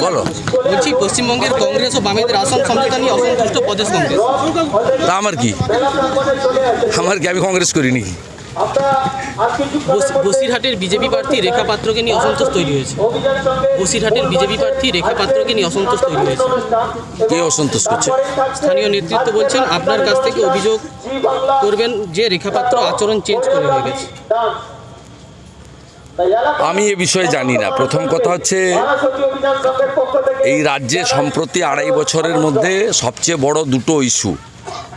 বলো। বলছি পশ্চিমবঙ্গের কংগ্রেস ও বামেদের আসন সমঝোতা নিয়ে অসন্তুষ্ট প্রদেশ কংগ্রেস। তা আমার কি, আমি কংগ্রেস করিনি। বসিরহাটের বিজেপি প্রার্থী রেখা পাত্রকে নিয়ে অসন্তোষ তৈরি হয়েছে। বসিরহাটের বিজেপি প্রার্থী রেখা পাত্রকে নিয়ে অসন্তোষ তৈরি হয়েছে। কে অসন্তোষ করছে? স্থানীয় নেতৃত্ব বলছেন আপনার কাছ থেকে অভিযোগ করবেন যে রেখা পাত্র আচরণ চেঞ্জ করে হয়ে গেছে। আমি এ বিষয়ে জানি না। প্রথম কথা হচ্ছে, এই রাজ্যে সম্প্রতি 2.5 বছরের মধ্যে সবচেয়ে বড় দুটো ইস্যু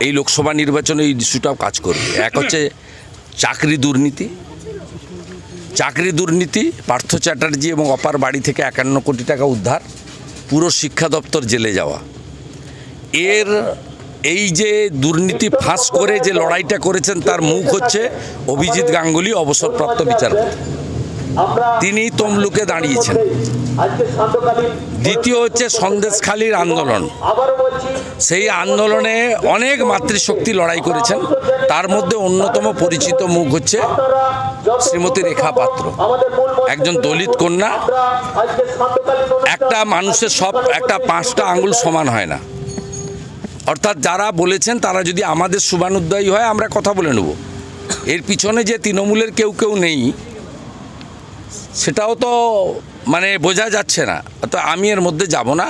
এই লোকসভা নির্বাচনে এই ইস্যুটাও কাজ করবে। এক হচ্ছে চাকরি দুর্নীতি, পার্থ চ্যাটার্জি এবং অপার বাড়ি থেকে 51 কোটি টাকা উদ্ধার, পুরো শিক্ষা দপ্তর জেলে যাওয়া। এই যে দুর্নীতি ফাঁস করে যে লড়াইটা করেছেন তার মুখ হচ্ছে অভিজিৎ গাঙ্গুলি, অবসরপ্রাপ্ত বিচারপতি। তিনি তমলুকে দাঁড়িয়েছেন। দ্বিতীয় হচ্ছে সন্দেশখালির আন্দোলন। সেই আন্দোলনে অনেক মাতৃশক্তি লড়াই করেছেন, তার মধ্যে অন্যতম পরিচিত মুখ হচ্ছে শ্রীমতী রেখা পাত্র, একজন দলিত কন্যা। একটা মানুষের একটা 5টা আঙুল সমান হয় না। অর্থাৎ যারা বলেছেন তারা যদি আমাদের শুভানুধ্যায়ী হয় আমরা কথা বলে নেব। এর পিছনে যে তৃণমূলের কেউ নেই সেটাও তো বোঝা যাচ্ছে না। তো আমি এর মধ্যে যাব না।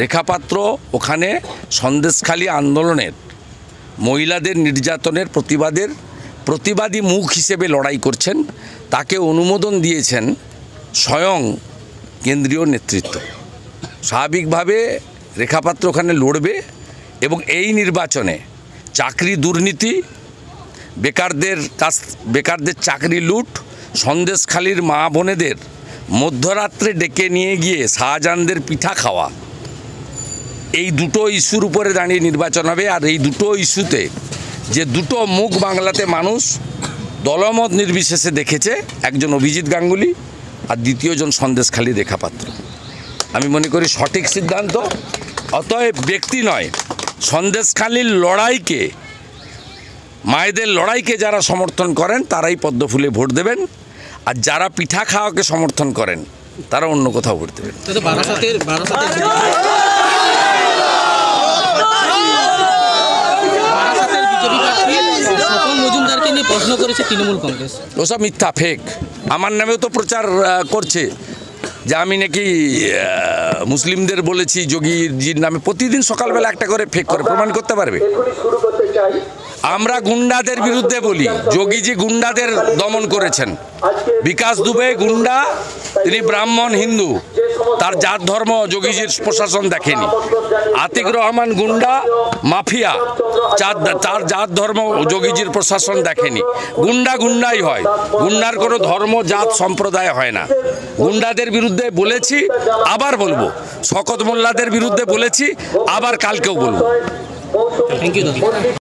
রেখা পাত্র ওখানে সন্দেশখালি আন্দোলনের মহিলাদের নির্যাতনের প্রতিবাদী মুখ হিসেবে লড়াই করছেন। তাকে অনুমোদন দিয়েছেন স্বয়ং কেন্দ্রীয় নেতৃত্ব। স্বাভাবিকভাবে রেখা পাত্র ওখানে লড়বে এবং এই নির্বাচনে চাকরি দুর্নীতি, বেকারদের চাকরি লুট, সন্দেশখালির মা বোনেদের মধ্যরাত্রে ডেকে নিয়ে গিয়ে শাহজাহানদের পিঠা খাওয়া, এই দুটো ইস্যুর উপরে দাঁড়িয়ে নির্বাচন হবে। আর এই দুটো ইস্যুতে যে দুটো মুখ বাংলাতে মানুষ দলমত নির্বিশেষে দেখেছে, একজন অভিজিৎ গাঙ্গুলি আর দ্বিতীয়জন সন্দেশখালি রেখা পাত্র। আমি মনে করি সঠিক সিদ্ধান্ত। অতএব ব্যক্তি নয়, সন্দেশখালির লড়াইকে, মায়েদের লড়াইকে যারা সমর্থন করেন তারাই পদ্মফুলে ভোট দেবেন, আর যারা পিঠা খাওয়াকে সমর্থন করেন তারা অন্য কোথাও ভোট দেবেন। মজুমদারকে নিয়ে প্রশ্ন করেছে তৃণমূল কংগ্রেস। ওসব মিথ্যা, ফেক। আমার নামেও তো প্রচার করছে যে আমি নাকি মুসলিমদের বলেছি যোগীজির নামে। প্রতিদিন সকালবেলা একটা করে ফেক করে প্রমাণ করতে পারবে? আমরা গুন্ডাদের বিরুদ্ধে বলি, যোগীজি গুন্ডাদের দমন করেছেন। বিকাশ দুবে গুন্ডা, তিনি ব্রাহ্মণ হিন্দু, তার জাত ধর্ম যোগীজির প্রশাসন দেখেনি। আতিক রহমান গুন্ডা, মাফিয়া, তার জাত ধর্ম যোগীজির প্রশাসন দেখেনি। গুন্ডাই হয়, গুন্ডার কোনো ধর্ম জাত সম্প্রদায় হয় না। গুন্ডাদের বিরুদ্ধে বলেছি, আবার বলবো। শকত মোল্লাদের বিরুদ্ধে বলেছি, আবার কালকেও বলবো। Thank you.